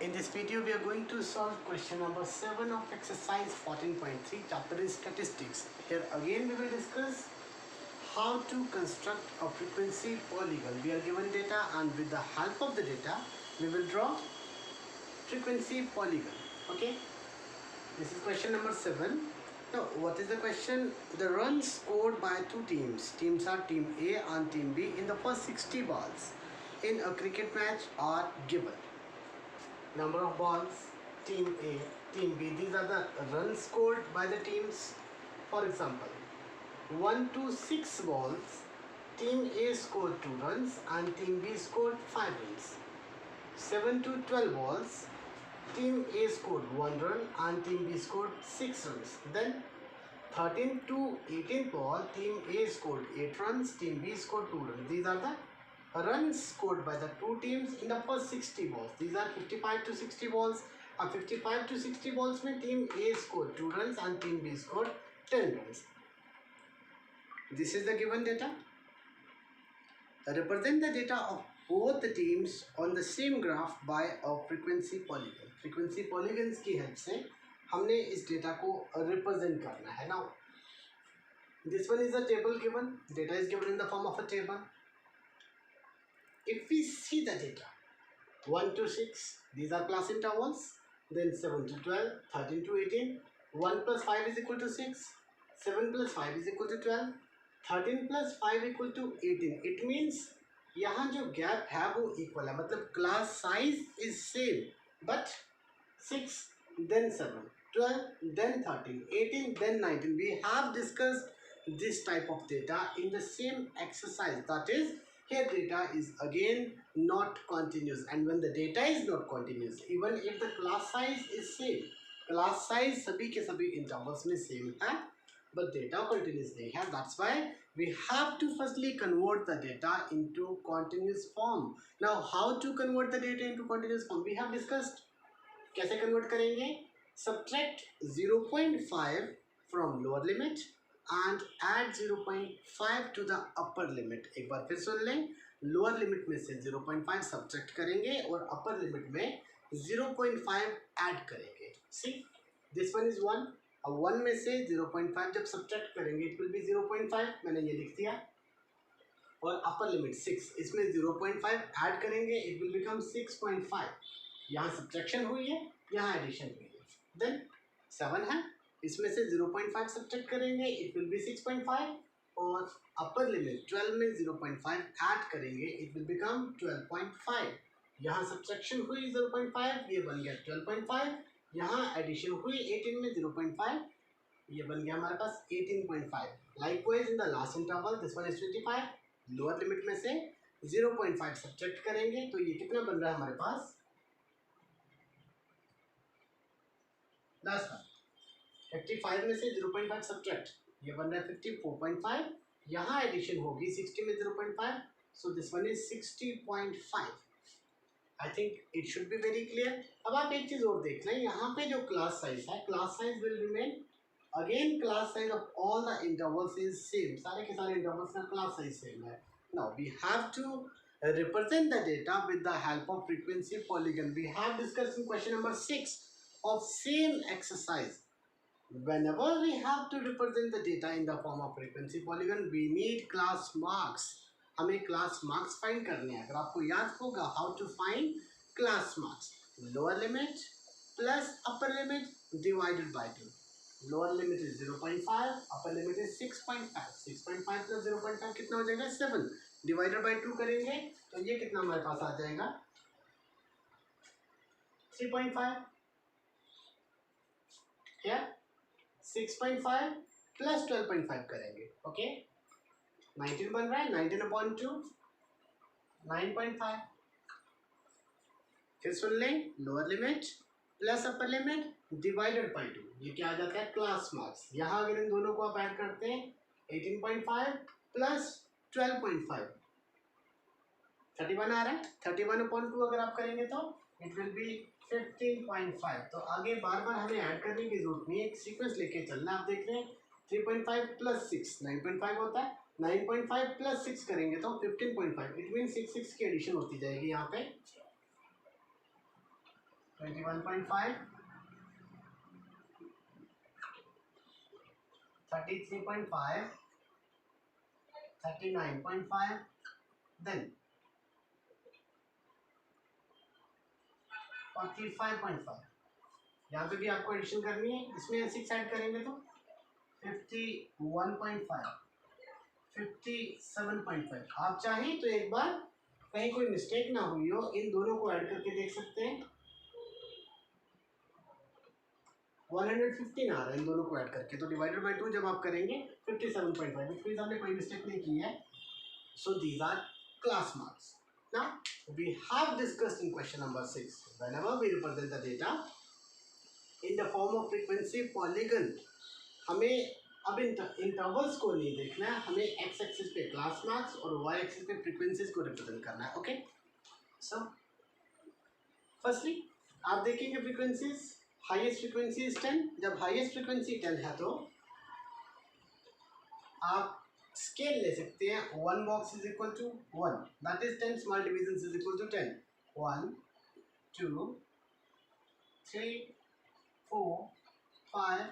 In this video, we are going to solve question number 7 of exercise 14.3, chapter is statistics. Here again we will discuss how to construct a frequency polygon. We are given data and with the help of the data, we will draw frequency polygon. Okay, this is question number 7. Now, what is the question? The runs scored by two teams. Teams are team A and team B in the first 60 balls in a cricket match are given. Number of balls, team A, team B. These are the runs scored by the teams. For example, 1 to 6 balls, team A scored 2 runs and team B scored 5 runs. 7 to 12 balls, team A scored 1 run and team B scored 6 runs. Then 13 to 18 ball, team A scored 8 runs, team B scored 2 runs. These are the runs scored by the two teams in the first 60 balls. These are 55 to 60 balls. 55 to 60 balls में team A scored 2 runs and team B scored 10 runs. This is the given data. Represent the data of both the teams on the same graph by a frequency polygon. Frequency polygons की help से हमने इस data को represent करना है. Now, this one is a table given. Data is given in the form of a table. If we see the data, 1 to 6, these are class intervals, then 7 to 12, 13 to 18, 1 plus 5 is equal to 6, 7 plus 5 is equal to 12, 13 plus 5 equal to 18. It means यहाँ जो gap है वो equal है, मतलब class size is same, but 6, then 7, 12, then 13, 18, then 19. We have discussed this type of data in the same exercise, that is, here data is again not continuous, and when the data is not continuous, even if the class size is same, class size सभी के सभी intervals में same है, but data continuous नहीं है. That's why we have to firstly convert the data into continuous form. Now, how to convert the data into continuous form? We have discussed. कैसे convert करेंगे? Subtract 0.5 from lower limit and add 0.5 to the upper limit. एक बार फिर सुन लें, lower limit में से 0.5 subtract करेंगे और upper limit में 0.5 ऐड करेंगे. सी, दिस वन इज 1. अब 1 में से 0.5 जब सब्ट्रैक्ट करेंगे इट विल बी 0.5. मैंने ये लिख दिया. और अपर लिमिट 6, इसमें 0.5 ऐड करेंगे इट विल बिकम 6.5. यहाँ सब्ट्रैक्शन हुई है, यहाँ एडिशन हुई है. देन 7 है, इसमें से 0.5 सब्ट्रैक्ट करेंगे इट विल बी 6.5 और अपर लिमिट 12 में 0.5 ऐड करेंगे इट विल बिकम 12.5. यहाँ सब्ट्रैक्शन हुई 0.5, ये बन गया 12.5. यहाँ एडिशन हुई 18 में 0.5, ये बन गया हमारे पास 18.5. Likewise in the last interval this one is 25. Lower limit में से 0.5 सब्ट्रैक्ट करेंगे तो ये कितना बन रहा है हमारे पास? 10. 55 में से 0.5 सब्ट्रैक्ट, ये बन रहा है 54.5. यहाँ एडिशन होगी 60 में 0.5, so this one is 60.5. I think it should be very clear. अब आप एक चीज और देख लें, यहाँ पे जो क्लास साइज है, class size will remain again. Class size of all the intervals is same. सारे के सारे इंटरवल्स का क्लास साइज सेम है. Now we have to represent the data with the help of frequency polygon. We have discussed in question number 6 of same exercise. Whenever we have to represent the data in the form of frequency polygon, we need class marks. हमें class marks find करने हैं. अगर आपको याद होगा how to find class marks, lower limit plus upper limit divided by 2. Lower limit is 0.5, upper limit is 6.5. 6.5 plus 0.5 कितना हो जाएगा? 7. डिवाइडेड बाई 2 करेंगे तो ये कितना हमारे पास आ जाएगा? 3.5. क्या? 6.5 प्लस 12.5 करेंगे. ओके, 19 बन रहा है. 19/2 9.5. फिर सुन लें, lower limit plus upper limit divided by 2. ये क्या आ जाता है? Class marks. यहाँ अगर इन दोनों को आप ऐड करते हैं 18.5 प्लस 12.5 31 आ रहा है. 31/2 अगर आप करेंगे तो इट विल बी 15.5. तो आगे बार बार हमें ऐड करने की जरूरत नहीं है, एक सीक्वेंस लेके चलना. आप देख रहे हैं 3.5 प्लस 6 9.5 होता है. 9.5 प्लस 6 करेंगे तो 15.5. इट मीन 6 की एडिशन होती जाएगी यहाँ पे. 21.5, 33.5, 39.5, then 45.5। यहाँ पे भी आपको एडिशन करनी है, इसमें 6 ऐड करेंगे तो 51.5, 57.5। आप चाहें तो एक बार कहीं कोई मिस्टेक ना हुई हो, इन दोनों को ऐड करके देख सकते हैं। 115 आ रहा है इन दोनों को ऐड करके, तो डिवाइडेड बाय 2 जब आप करेंगे 57.5, विच मींस आपने कोई मिस्टेक नहीं की है। So these are class marks. Now we have discussed in question number 6 whenever we represent the data in the form of frequency polygon, हमें अब इंटरवल्स को नहीं देखना है, हमें एक्स एक्सिस पे क्लास मार्क्स और वाई एक्सिस पे फ्रीक्वेंसीज को रिप्रेजेंट करना है। ओके, सो फर्स्टली आप देखेंगे फ्रीक्वेंसीज, हाईएस्ट फ्रीक्वेंसी इज 10। जब हाईएस्ट फ्रीक्वेंसी 10 है तो आप स्केल ले सकते हैं, 1 box is equal to 1, that is 10 small divisions is equal to 10। 1 2 3 4 5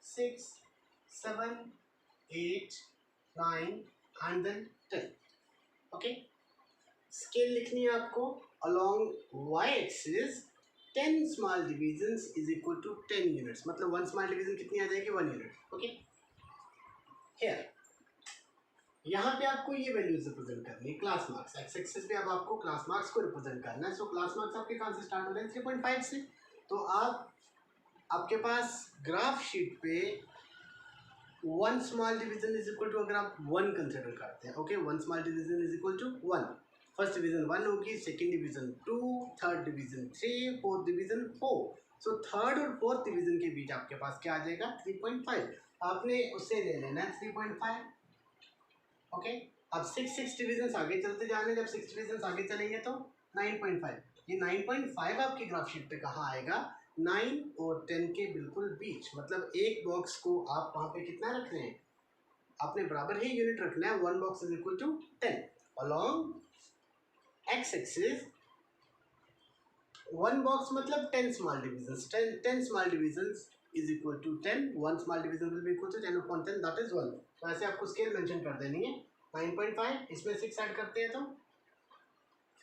6 7 8 9 and then 10। Okay, scale लिखनी है आपको along y axis 10 small divisions is equal to 10 units, मतलब 1 स्मॉल डिवीजन कितनी आ जाएगी, 1 यूनिट। ओके, हियर यहाँ पे आपको ये वैल्यूज रिप्रेजेंट करनी है, क्लास मार्क्स एक्स एक्सिस पे अब आपको क्लास मार्क्स को रिप्रेजेंट करना है। सो क्लास मार्क्स आपके कहाँ से स्टार्ट हो रहे हैं, 3.5 से। तो आपके पास ग्राफ शीट पे 1 small division is equal to, अगर आप 1 कंसिडर करते हैं, okay, 1 small division is equal to 1, first division 1 होगी, second division 2, third division 3, fourth division 4। So third और फोर्थ डिवीजन के बीच आपके पास क्या आ जाएगा, 3.5। आपने उससे ले लेना है 3.5। ओके, अब 6 डिवीजन आगे चलते जाने, जब 6 डिवीजन आगे चलेंगे तो 9.5। ये 9.5 आपकी ग्राफ शीट पे कहाँ आएगा, 9 और 10 के बिल्कुल बीच, मतलब एक बॉक्स को आप वहाँ पे कितना रख रहे हैं, आपने बराबर ही यूनिट रखना है, 1 box is equal to 10 along X axis. 1 box मतलब 10 small divisions, 10 small divisions is equal to 10, 1 small division will be equal to 10 upon 10, that is 1। तो ऐसे आपको स्केल मेंशन कर देनी है। 9.5 इसमें 6 ऐड करते हैं तो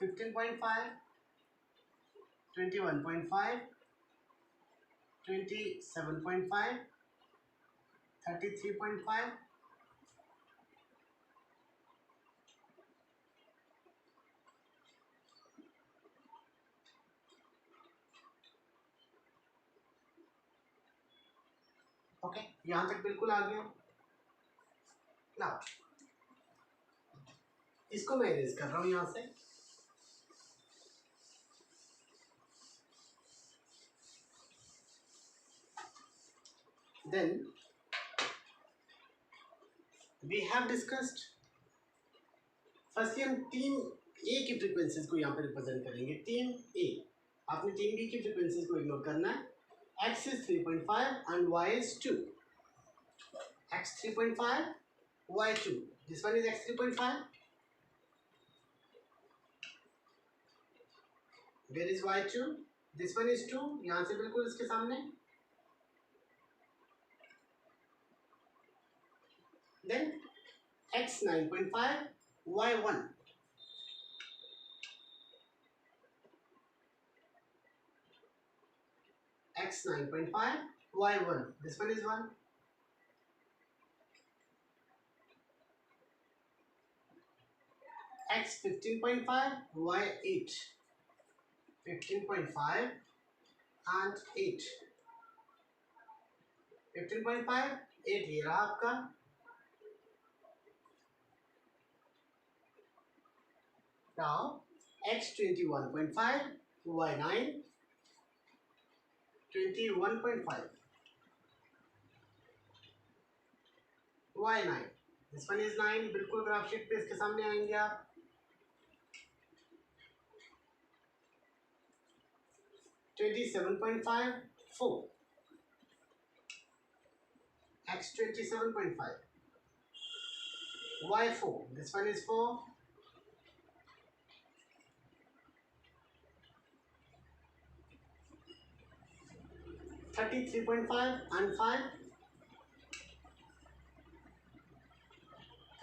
15.5, 21.5, 27.5, 33.5, ओके, यहाँ तक बिल्कुल आ गया। ना इसको मैं इरेज कर रहा हूँ यहाँ से। Then we have discussed, firstly हम टीम ए की फ्रीक्वेंसीज को यहाँ पे रिप्रेजेंट करेंगे। टीम ए, आपने टीम बी की फ्रीक्वेंसीज को इग्नोर करना है। x is 3.5 and y is 2. x 3.5, y 2. This one is x 3.5. Where is y 2? This one is 2. यहाँ से बिल्कुल इसके सामने। Then x 9.5, y 1. x 9.5, y 1. This one is 1. x 15.5, y 8. 15.5 and 8. 15.5, 8 ये रहा आपका। Now x 21.5, y 9. 21.5, y 9. This one is 9, बिल्कुल graph sheet पे इसके सामने आएंगे आप। 27.5, 4. x 27.5, y 4. This one is 4. 33.5 and 5.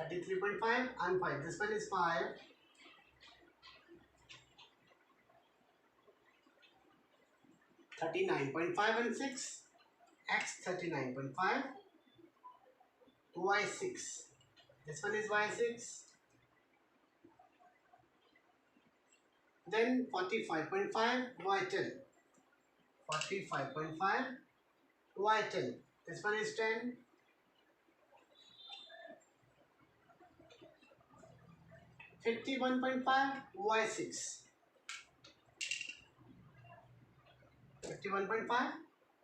33.5 and 5. This one is 5. 39.5 and 6. X 39.5. Y 6. This one is Y 6. Then 45.5 Y 10. 45.5 Y 10. This one is 10. 51.5 Y 6. 51.5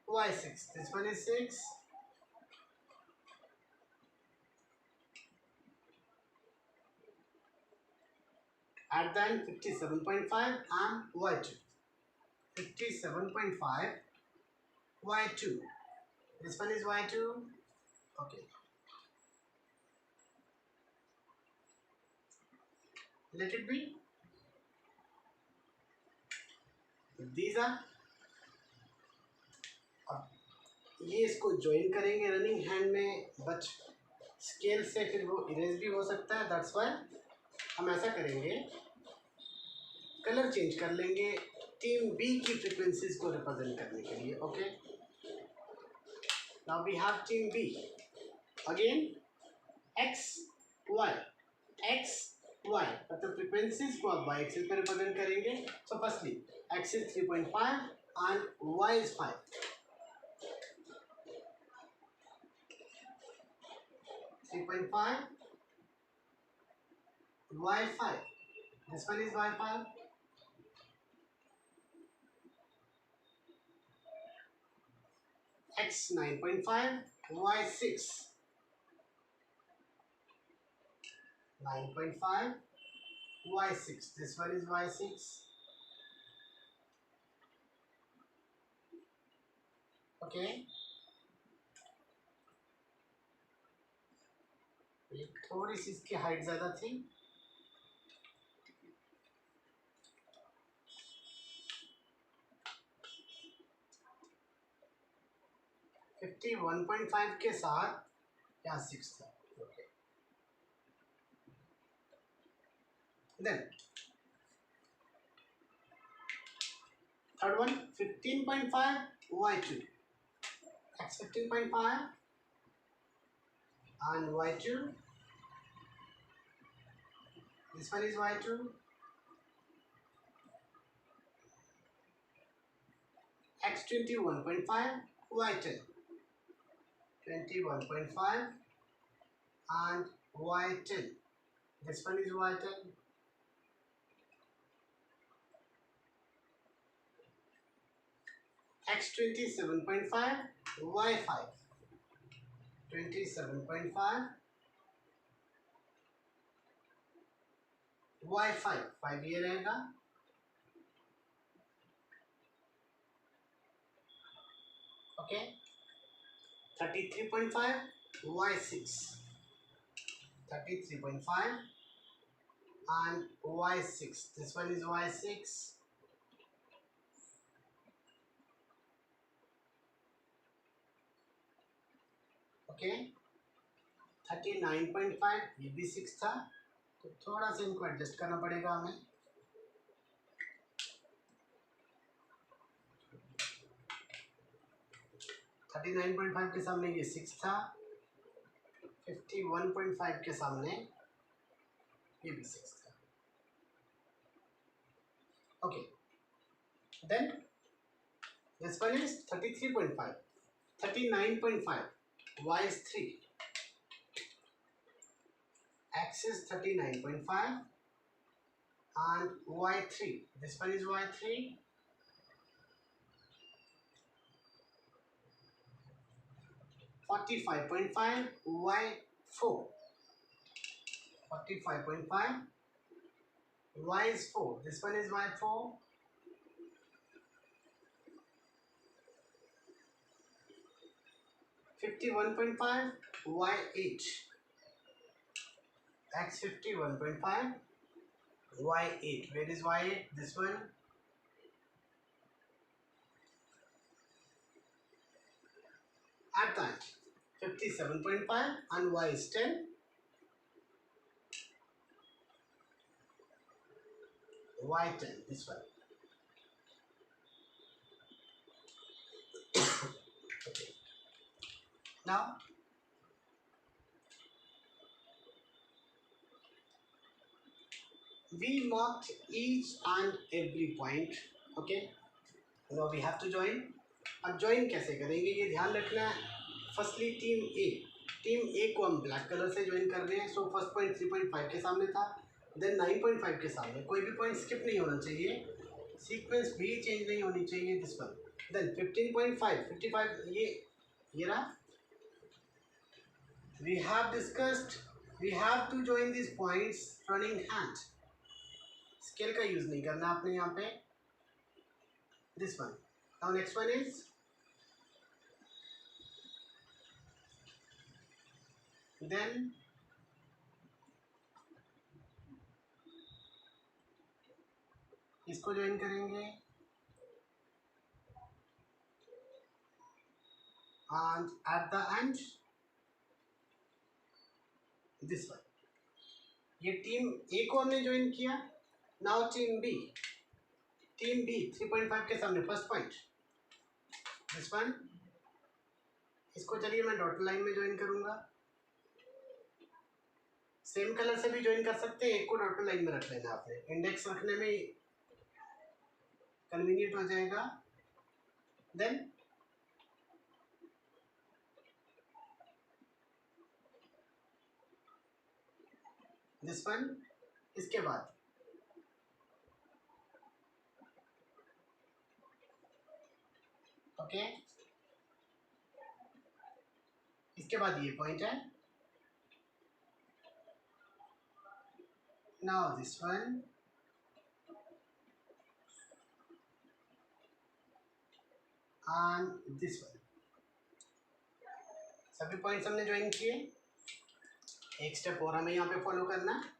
Y 6. This one is 6. At the end 57.5 and Y 2. 57.5 Y 2. This one is Y 2. Okay. Let it be. These are. ये इसको join करेंगे running hand में, but scale से फिर वो erase भी हो सकता है. दैट्स वाई हम ऐसा करेंगे, कलर चेंज कर लेंगे टीम बी की फ्रीक्वेंसीज को रिप्रेजेंट करने के लिए. Okay, now we have team B. Again X Y, X Y मतलब फ्रीक्वेंसीज को आप वाई एक्सिस पे रिप्रेजेंट करेंगे. So firstly X is 3.5 and Y is 5. 3.5 y5. This one is y5. X 9.5 y6. 9.5 y6. This one is y6. Okay. थोड़ी सी इसकी height ज़्यादा थी. Fifty 1.5 के साथ या 6 था. Okay, then third one 15.5 y2. X 15.5 and y2. This one is y2. X 21.5 y10. 21.5 and y10. This one is y10. X 27.5 y5. 27.5 y5. 5 ये रहेगा. Okay, 33.5 y6. 33.5 and y6. This one is y6. Okay, 39.5 ये भी 6 था, तो थोड़ा सा इनको adjust करना पड़ेगा हमें. थर्टी 39.5 के सामने ये 6 था. 51.5 के सामने ये भी 6 था. Okay, then this one is 33.5. 39.5 y is 3. X is 39.5 and y3. This one is y3. 45.5 y4. 45.5 y is 4. This one is y4. 51.5 y8. X 51.5 y8. Where is y8? This one. at the end 57.5 and y is 10. Y 10, this one. Okay. Now we marked each and every point. Okay. Now we have to join. अब join कैसे करेंगे ये ध्यान रखना है. Firstly team A को हम black colour से ज्वाइन कर रहे हैं. सो फर्स्ट पॉइंट 3.5 के सामने था, देन 9.5 के सामने. कोई भी पॉइंट स्किप नहीं होना चाहिए, सीक्वेंस भी चेंज नहीं होनी चाहिए. This one. देन 15.5 55 ये रहा. We have discussed we have to join this points running hand. Scale का यूज नहीं करना आपने यहाँ पे. This one. Now next one is then इसको ज्वाइन करेंगे and at the end this one. ये टीम ए को हमने ज्वाइन किया. नाउ टीम बी 3.5 के सामने फर्स्ट पॉइंट दिस वन. इसको चलिए मैं डॉट लाइन में ज्वाइन करूंगा. सेम कलर से भी ज्वाइन कर सकते हैं. एक को डॉट लाइन में रख लेना आपने, इंडेक्स रखने में कन्वीनियंट हो जाएगा. Then this one. इसके बाद ओके इसके बाद ये पॉइंट है. now this one and this one. सभी पॉइंट्स हमने ज्वाइन किए. एक स्टेप और हमें यहाँ पे फॉलो करना है.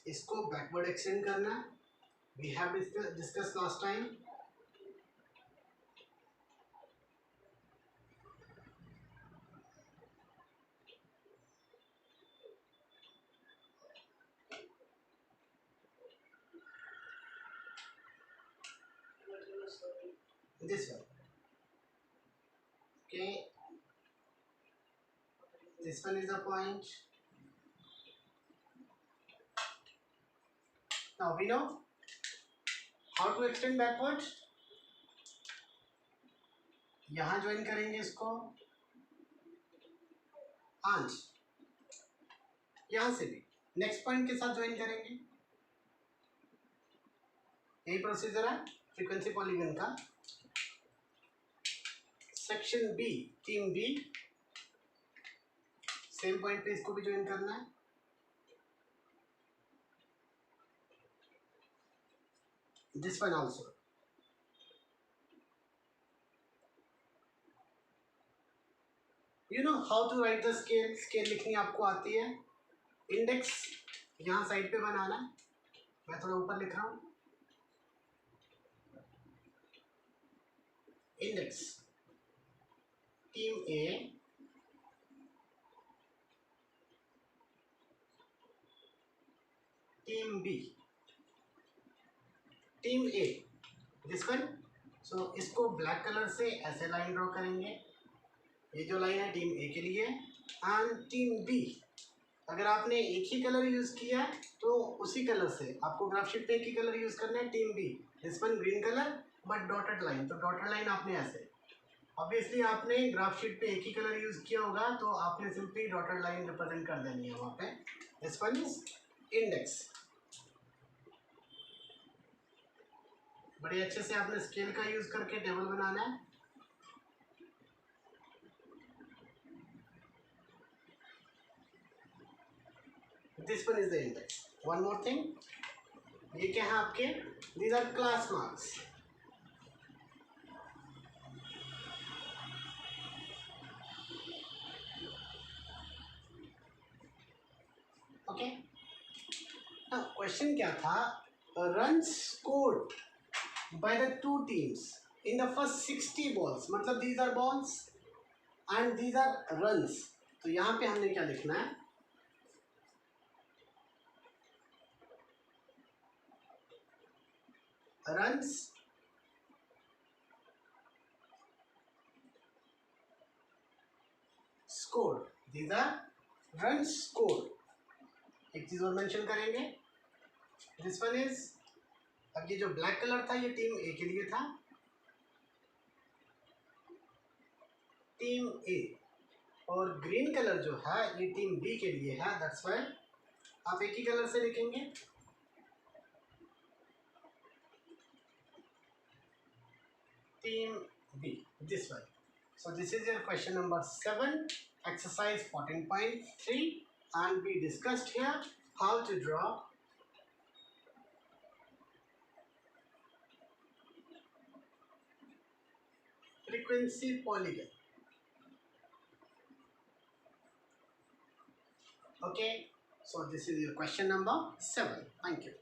इसको बैकवर्ड एक्सटेंड करना है. We have discuss last time. this one. Okay, this one is a point. Now we know how to extend backwards. यहाँ ज्वाइन करेंगे इसको and यहाँ से भी नेक्स्ट पॉइंट के साथ ज्वाइन करेंगे. यही प्रोसीजर है फ्रीक्वेंसी पॉलीगन का. Section B team B same point पे इसको भी ज्वाइन करना है. This one also. You know how to write the scale. Scale लिखनी आपको आती है. इंडेक्स यहाँ साइड पे बनाना है. मैं थोड़ा ऊपर लिख रहा हूँ. Index team A team B team A this one. So इसको ब्लैक कलर से ऐसे लाइन ड्रॉ करेंगे. ये जो लाइन है टीम ए के लिए. एंड टीम बी अगर आपने एक ही कलर यूज़ किया तो उसी कलर से आपको ग्राफ शीट पे एक ही कलर यूज़ करना है. Team B this one green colour but dotted line. तो डॉटेड लाइन आपने ऐसे, ऑब्वियसली आपने ग्राफ शीट पे एक ही कलर यूज़ किया होगा तो आपने सिंपली डॉटेड लाइन रिप्रेजेंट कर देनी है वहाँ पे. This one is index. बड़े अच्छे से आपने स्केल का यूज़ करके टेबल बनाना है. This one is the index. One more thing, ये क्या है आपके, these are class marks. Okay, question क्या था, run scored by the two teams in the first 60 balls, मतलब these are balls and these are runs. तो यहाँ पे हमने क्या लिखना है, runs scored. These are runs scored. एक चीज और मेंशन करेंगे, दिस वन इज, अब ये जो ब्लैक कलर था ये टीम ए के लिए था, टीम ए, और ग्रीन कलर जो है ये टीम बी के लिए है, दैट्स व्हाई आप एक ही कलर से लिखेंगे, team B, this one. So this is your question number 7, exercise 14.3, and we discussed here how to draw frequency polygon. Okay, so this is your question number 7. Thank you.